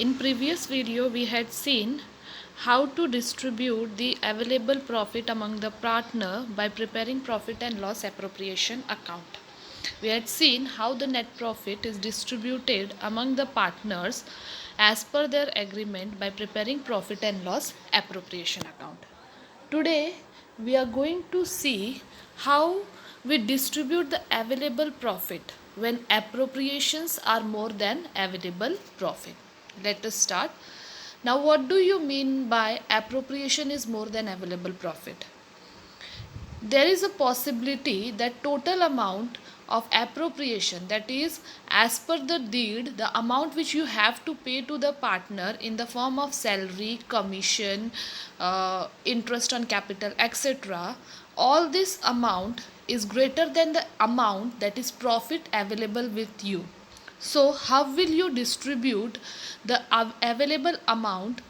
In previous video we had seen how to distribute the available profit among the partner by preparing profit and loss appropriation account. We had seen how the net profit is distributed among the partners as per their agreement by preparing profit and loss appropriation account. Today we are going to see how we distribute the available profit when appropriations are more than available profit. Let us start. Now, what do you mean by appropriation is more than available profit? There is a possibility that total amount of appropriation, that is as per the deed, the amount which you have to pay to the partner in the form of salary, commission, interest on capital, etc., all this amount is greater than the amount that is profit available with you. So how will you distribute the available amount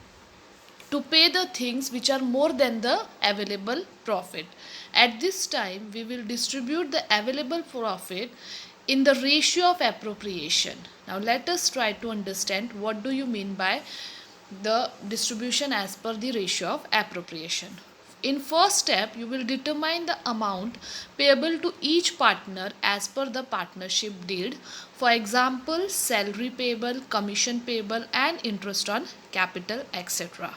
to pay the things which are more than the available profit? At this time, we will distribute the available profit in the ratio of appropriation. Now let us try to understand what do you mean by the distribution as per the ratio of appropriation. In first step, you will determine the amount payable to each partner as per the partnership deed. For example, salary payable, commission payable and interest on capital, etc.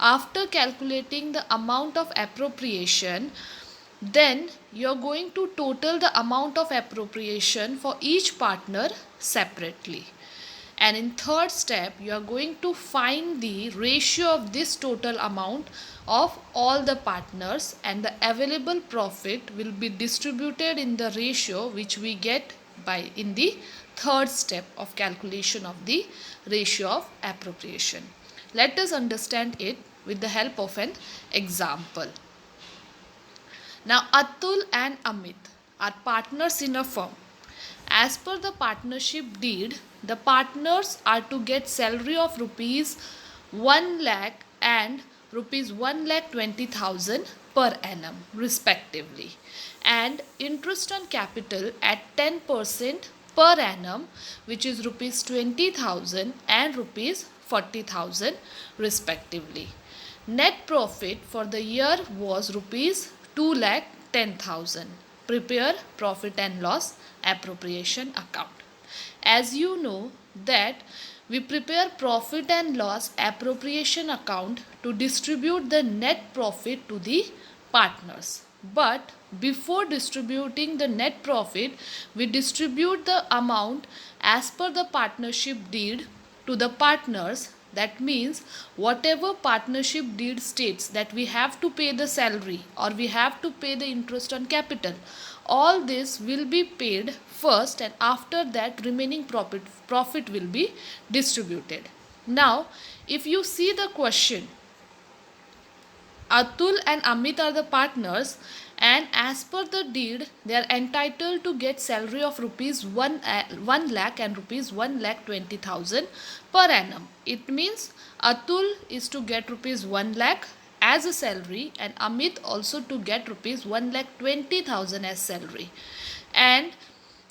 After calculating the amount of appropriation, then you are going to total the amount of appropriation for each partner separately. And in third step, you are going to find the ratio of this total amount of all the partners, and the available profit will be distributed in the ratio which we get by in the third step of calculation of the ratio of appropriation. Let us understand it with the help of an example. Now Atul and Amit are partners in a firm. As per the partnership deed, the partners are to get salary of rupees 1 lakh and rupees 1,20,000 per annum respectively, and interest on capital at 10% per annum, which is rupees 20,000 and rupees 40,000 respectively. Net profit for the year was rupees 2,10,000. Prepare profit and loss appropriation account. As you know that we prepare profit and loss appropriation account to distribute the net profit to the partners. But before distributing the net profit, we distribute the amount as per the partnership deed to the partners. That means whatever partnership deed states that we have to pay the salary or we have to pay the interest on capital, all this will be paid first, and after that remaining profit will be distributed. Now if you see the question, Atul and Amit are the partners, and as per the deed they are entitled to get salary of rupees 1 lakh and rupees 1,20,000 per annum. It means Atul is to get rupees 1 lakh as a salary and Amit also to get rupees 1,20,000 as salary, and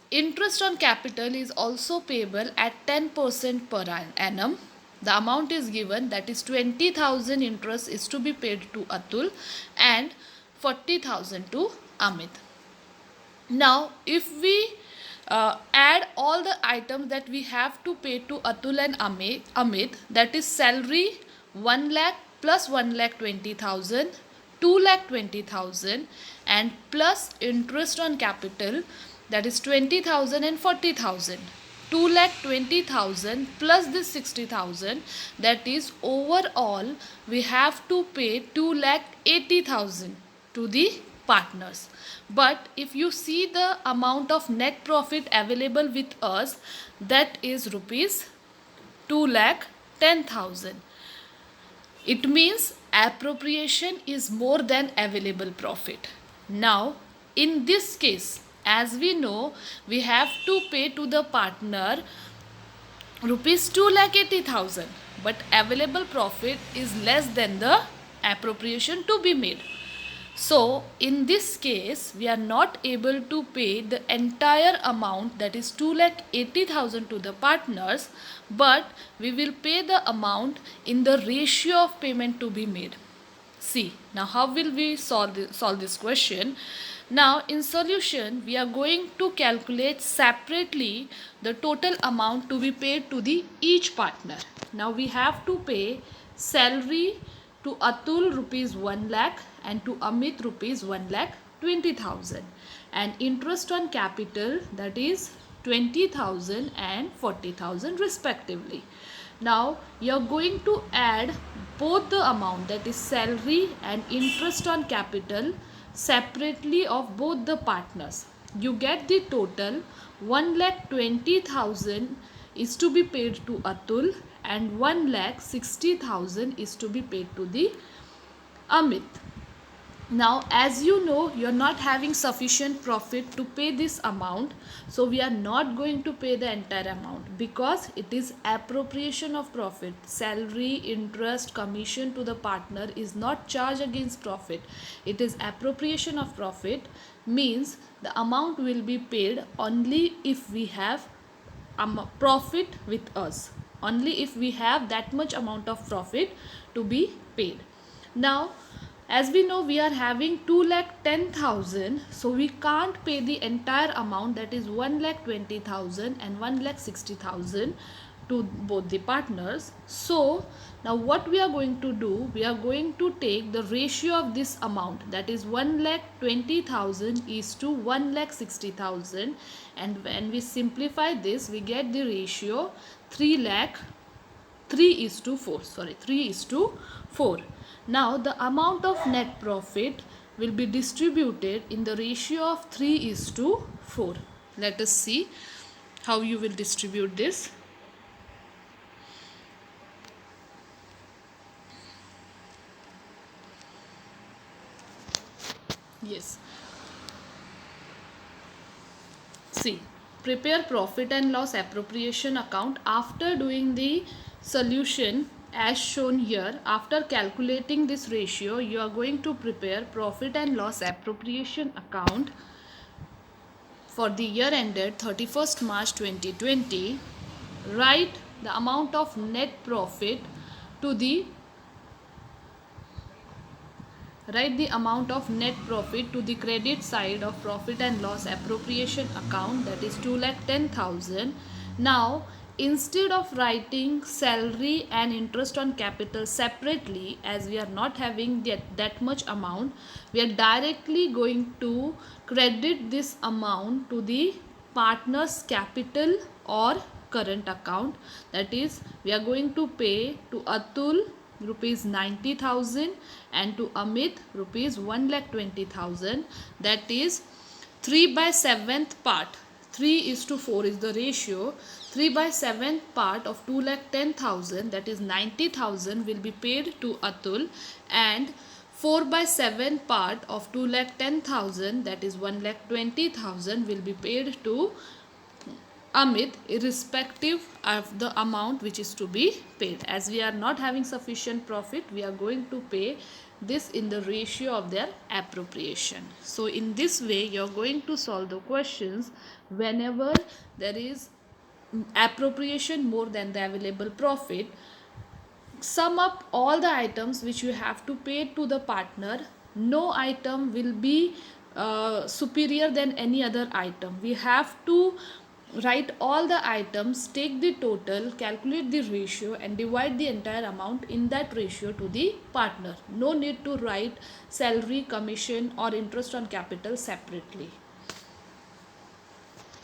interest on capital is also payable at 10% per annum. The amount is given, that is 20,000 interest is to be paid to Atul and 40,000 to Amit. Now if we add all the items that we have to pay to Atul and Amit, that is salary 1 lakh plus 1,20,000, 2,20,000 and plus interest on capital, that is 20,000 and 40,000. 2,20,000 plus this 60,000, that is overall we have to pay 2,80,000 to the partners. But if you see the amount of net profit available with us, that is rupees 2,10,000. It means appropriation is more than available profit. Now in this case, as we know, we have to pay to the partner rupees 2,80,000, but available profit is less than the appropriation to be made. So in this case, we are not able to pay the entire amount, that is 2,80,000 to the partners, but we will pay the amount in the ratio of payment to be made. See, now how will we solve this question? Now in solution, we are going to calculate separately the total amount to be paid to the each partner. Now we have to pay salary to Atul rupees 1 lakh and to Amit rupees 1 lakh 20,000, and interest on capital, that is 20,000 and 40,000 respectively. Now you are going to add both the amount, that is salary and interest on capital, separately of both the partners. You get the total 1,20,000 is to be paid to Atul and 1,60,000 is to be paid to the Amit. Now as you know, you are not having sufficient profit to pay this amount, so we are not going to pay the entire amount because it is appropriation of profit. Salary, interest, commission to the partner is not charged against profit. It is appropriation of profit, means the amount will be paid only if we have profit with us, only if we have that much amount of profit to be paid. Now as we know, we are having 2,10,000, so we can't pay the entire amount, that is 1,20,000 and 1,60,000 to both the partners. So now what we are going to do, we are going to take the ratio of this amount, that is 1,20,000 is to 1,60,000, and when we simplify this, we get the ratio 3 is to 4. Now the amount of net profit will be distributed in the ratio of 3 is to 4. Let us see how you will distribute this. Yes. See, prepare profit and loss appropriation account after doing the solution as shown here. After calculating this ratio, you are going to prepare profit and loss appropriation account for the year ended 31st March 2020. Write the amount of net profit to the credit side of profit and loss appropriation account, that is 2,10,000. Now instead of writing salary and interest on capital separately, as we are not having that much amount, we are directly going to credit this amount to the partner's capital or current account. That is, we are going to pay to Atul rupees 90,000 and to Amit rupees 1,20,000. That is 3/7 part. 3 is to 4 is the ratio. 3/7 part of 2,10,000, that is 90,000, will be paid to Atul, and 4/7 part of 2,10,000, that is 1,20,000, will be paid to Amit, irrespective of the amount which is to be paid. As we are not having sufficient profit, we are going to pay this in the ratio of their appropriation. So in this way, you are going to solve the questions whenever there is appropriation more than the available profit. Sum up all the items which you have to pay to the partner. No item will be superior than any other item. We have to write all the items, take the total, calculate the ratio and divide the entire amount in that ratio to the partner. No need to write salary, commission or interest on capital separately.